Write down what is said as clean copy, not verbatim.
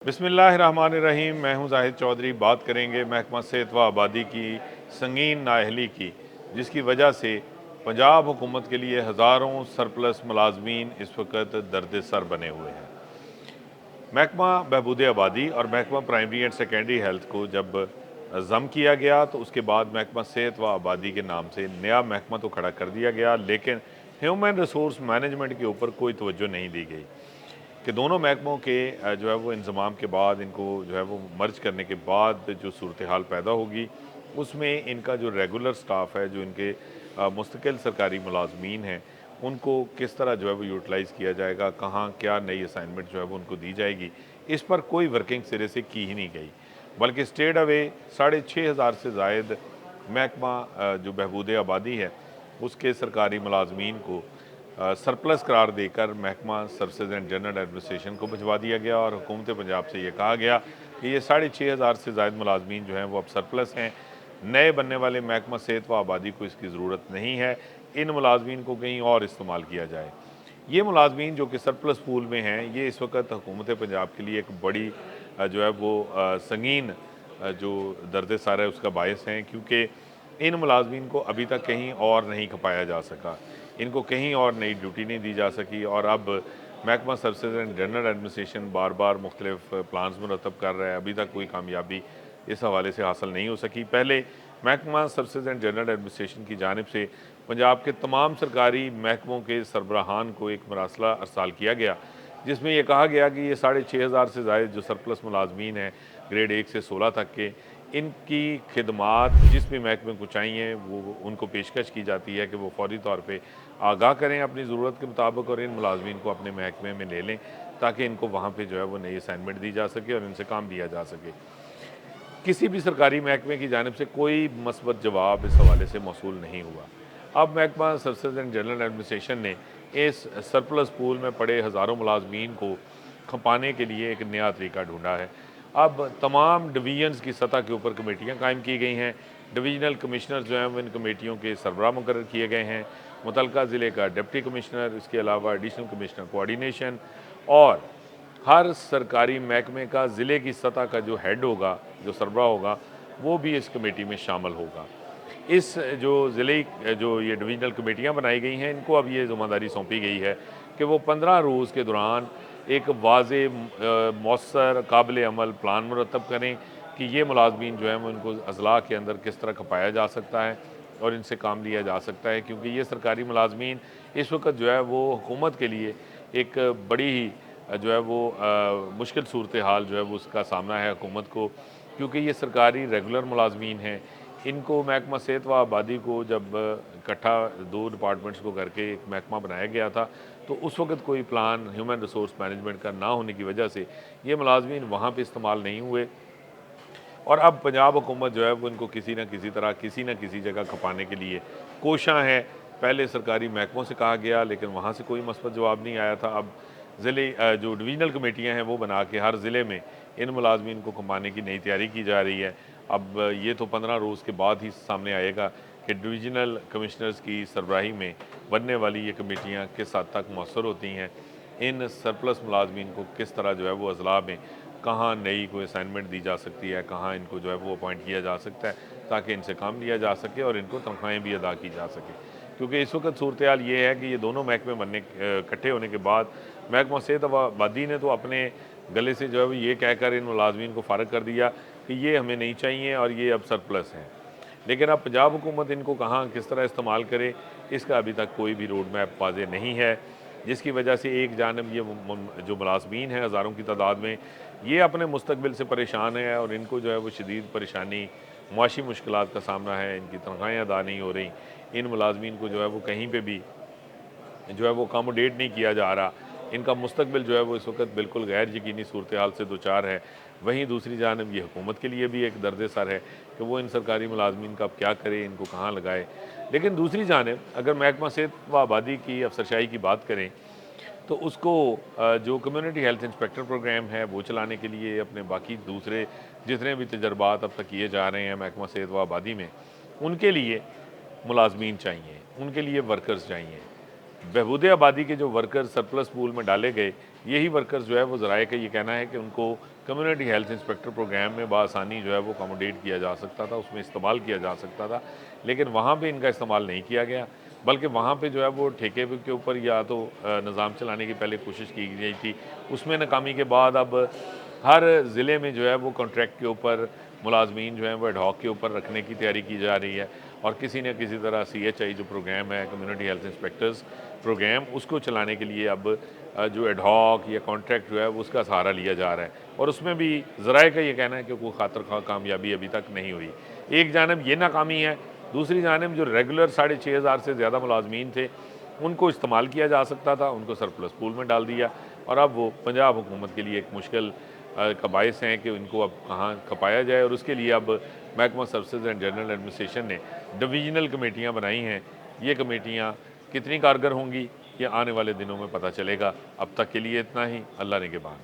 बिस्मिल्लाहिर्रहमानिर्रहीम। मैं हूं जाहिद चौधरी। बात करेंगे महकमा सेहत व आबादी की संगीन नाअहली की, जिसकी वजह से पंजाब हुकूमत के लिए हज़ारों सरप्लस मुलाजमीन इस वक्त दर्द सर बने हुए हैं। महकमा बहबूद आबादी और महकमा प्राइमरी एंड सेकेंडरी हेल्थ को जब ज़म किया गया तो उसके बाद महकमा सेहत व आबादी के नाम से नया महकमा तो खड़ा कर दिया गया, लेकिन ह्यूमन रिसोर्स मैनेजमेंट के ऊपर कोई तवज्जो नहीं दी गई कि दोनों महकमों के जो है वो इंज़माम के बाद, इनको जो है वो मर्ज करने के बाद जो सूरत हाल पैदा होगी, उसमें इनका जो रेगुलर स्टाफ है, जो इनके मुस्तकिल सरकारी मुलाजमीन हैं, उनको किस तरह जो है वो यूटिलाइज़ किया जाएगा, कहाँ क्या नई असाइनमेंट जो है वो उनको दी जाएगी, इस पर कोई वर्किंग सिरे से की ही नहीं गई। बल्कि स्टेट अवे 6,500 से ज़ायद महकमा जो बहबूद आबादी है उसके सरकारी मुलाजमीन को सरप्लस करार देकर महकमा सर्विसेज एंड जनरल एडमिनिस्ट्रेशन को भिजवा दिया गया और हुकूमत पंजाब से ये कहा गया कि ये 6,500 से ज़ायद मुलाजमीन जो हैं वो अब सरप्लस हैं। नए बनने वाले महकमा सेहत व आबादी को इसकी ज़रूरत नहीं है, इन मुलाजमीन को कहीं और इस्तेमाल किया जाए। ये मुलाजमीन जो कि सरप्लस पूल में हैं, ये इस वक्त हुकूमत पंजाब के लिए एक बड़ी जो है वो संगीन जो दर्द सर है उसका बायस हैं, क्योंकि इन मुलाजमीन को अभी तक कहीं और नहीं खपाया जा सका, इनको कहीं और नई ड्यूटी नहीं दी जा सकी। और अब महकमा सर्विसेज एंड जनरल एडमिनिस्ट्रेशन बार बार मुख्तलिफ प्लान्स मुरतब कर रहा है, अभी तक कोई कामयाबी इस हवाले से हासिल नहीं हो सकी। पहले महकमा सर्विसेज एंड जनरल एडमिनिस्ट्रेशन की जानिब से पंजाब के तमाम सरकारी महकमों के सरबराहान को एक मरासला अरसाल किया गया, जिसमें यह कहा गया कि ये 6,500 से ज़ायद जो सरप्लस मुलाजमीन हैं ग्रेड 1 से 16 तक के, इनकी खिदमात जिस भी महकमे को चाहिए वो उनको पेशकश की जाती है कि वो फौरी तौर पे आगाह करें अपनी ज़रूरत के मुताबिक और इन मुलाजमीन को अपने महकमे में ले लें, ताकि इनको वहाँ पे जो है वो नई असाइनमेंट दी जा सके और इनसे काम लिया जा सके। किसी भी सरकारी महकमे की जानिब से कोई मस्बत जवाब इस हवाले से मौसूल नहीं हुआ। अब महकमा सर्विसेज एंड जनरल एडमिनिस्ट्रेशन ने इस सरप्लस पूल में पड़े हज़ारों मुलाजमीन को खपाने के लिए एक नया तरीका ढूंढा है। अब तमाम डिवीजन्स की सतह के ऊपर कमेटियाँ कायम की गई हैं। डिवीजनल कमिश्नर जो हैं वो इन कमेटियों के सरबराह मुकर्रर किए गए हैं। मुतलका ज़िले का डिप्टी कमिश्नर, इसके अलावा एडिशनल कमिश्नर कोऑर्डिनेशन, और हर सरकारी महकमे का ज़िले की सतह का जो हेड होगा, जो सरबराह होगा, वो भी इस कमेटी में शामिल होगा। इस जो ज़िले जो ये डिवीज़नल कमेटियाँ बनाई गई हैं, इनको अब ये ज़िम्मेदारी सौंपी गई है कि वो 15 रोज़ के दौरान एक वाज़े मौसर काबिल अमल प्लान मुरतब करें कि ये मुलाजमीन जो हैं वो इनको अज़ला के अंदर किस तरह खपाया जा सकता है और इनसे काम लिया जा सकता है, क्योंकि ये सरकारी मुलाजमीन इस वक्त जो है वो हुकूमत के लिए एक बड़ी ही जो है वो मुश्किल सूरत हाल जो है वो उसका सामना है हुकूमत को, क्योंकि ये सरकारी रेगुलर मुलाजमीन हैं। इनको महकमा सेहत व आबादी को जब इकट्ठा दो डिपार्टमेंट्स को करके एक महकमा बनाया गया था, तो उस वक्त कोई प्लान ह्यूमन रिसोर्स मैनेजमेंट का ना होने की वजह से ये मुलाजमीन वहाँ पर इस्तेमाल नहीं हुए और अब पंजाब हुकूमत जो है वो इनको किसी न किसी तरह किसी न किसी जगह खपाने के लिए कोशां है। पहले सरकारी महकमों से कहा गया, लेकिन वहाँ से कोई मस्बत जवाब नहीं आया था। अब ज़िले जो डिवीज़नल कमेटियाँ हैं वो बना के हर ज़िले में इन मुलाजमीन को खपाने की नई तैयारी की जा रही है। अब ये तो 15 रोज़ के बाद ही सामने आएगा कि डिवीज़नल कमिश्नर्स की सरबराही में बनने वाली ये कमेटियाँ किस हद तक मौसर होती हैं, इन सरप्लस मुलाजमीन को किस तरह जो है वो अज़ला में कहाँ नई कोई असाइनमेंट दी जा सकती है, कहाँ इनको जो है वो अपॉइंट किया जा सकता है ताकि इनसे काम लिया जा सके और इनको तनख्वाहें भी अदा की जा सके। क्योंकि इस वक्त सूरत हाल ये है कि ये दोनों महकमे बनने इकट्ठे होने के बाद महकमा सेहत व आबादी ने तो अपने गले से जो है वो ये कहकर इन मुलाजमीन को फ़ारग कर दिया कि ये हमें नहीं चाहिए और ये अब सरप्लस हैं। लेकिन अब पंजाब हुकूमत इनको कहाँ किस तरह इस्तेमाल करे, इसका अभी तक कोई भी रोड मैप वाज़ेह नहीं है, जिसकी वजह से एक जानब ये जो मुलाजमीन हैं हज़ारों की तादाद में, ये अपने मुस्तकबिल से परेशान है और इनको जो है वो शदीद परेशानी मुआशी मुश्किलात का सामना है, इनकी तनख्वाहें अदा नहीं हो रही, इन मुलाजमीन को जो है वो कहीं पे भी जो है वो अकोमोडेट नहीं किया जा रहा, इनका मुस्तकबिल जो है वो इस वक्त बिल्कुल गैर यकीनी सूरत हाल से दो चार है। वहीं दूसरी जानब ये हुकूमत के लिए भी एक दर्द सर है कि वो इन सरकारी मुलाजमीन का अब क्या करे, इनको कहाँ लगाए। लेकिन दूसरी जानब अगर महकमा सेहत व आबादी की अफसरशाही की बात करें तो उसको जो कम्युनिटी हेल्थ इंस्पेक्टर प्रोग्राम है वो चलाने के लिए अपने बाकी दूसरे जितने भी तजर्बात अब तक किए जा रहे हैं महकमा सेहत व आबादी में, उनके लिए मुलाजमीन चाहिए, उनके लिए वर्कर्स चाहिए। बहबूद आबादी के जो वर्कर्स सरप्लस पूल में डाले गए, यही वर्कर्स जो है वो ज़राए का ये कहना है कि उनको कम्युनिटी हेल्थ इंस्पेक्टर प्रोग्राम में बासानी जो है वो अकोमोडेट किया जा सकता था, उसमें इस्तेमाल किया जा सकता था, लेकिन वहाँ पे इनका इस्तेमाल नहीं किया गया, बल्कि वहाँ पे जो है वो ठेके के ऊपर या तो निज़ाम चलाने की पहले कोशिश की गई थी, उसमें नाकामी के बाद अब हर ज़िले में जो है वो कॉन्ट्रैक्ट के ऊपर मुलाजमीन जो हैं वो एडहॉक के ऊपर रखने की तैयारी की जा रही है, और किसी न किसी तरह CHI जो प्रोग्राम है, कम्युनिटी हेल्थ इंस्पेक्टर्स प्रोग्राम, उसको चलाने के लिए अब जो एडहॉक या कॉन्ट्रैक्ट जो है वो उसका सहारा लिया जा रहा है, और उसमें भी ज़राए का ये कहना है कि कोई खातर खा कामयाबी अभी तक नहीं हुई। एक जानब ये नाकामी है, दूसरी जानब जो रेगुलर 6,500 से ज़्यादा मुलाजमीन थे उनको इस्तेमाल किया जा सकता था, उनको सरप्लस पूल में डाल दिया, और अब वो पंजाब हुकूमत के लिए एक मुश्किल का बायस हैं कि इनको अब कहाँ खपाया जाए, और उसके लिए अब महकमा सर्विसेज एंड जनरल एडमिनिस्ट्रेशन ने डिवीजनल कमेटियाँ बनाई हैं। ये कमेटियाँ कितनी कारगर होंगी ये आने वाले दिनों में पता चलेगा। अब तक के लिए इतना ही। अल्लाह ने के बाद।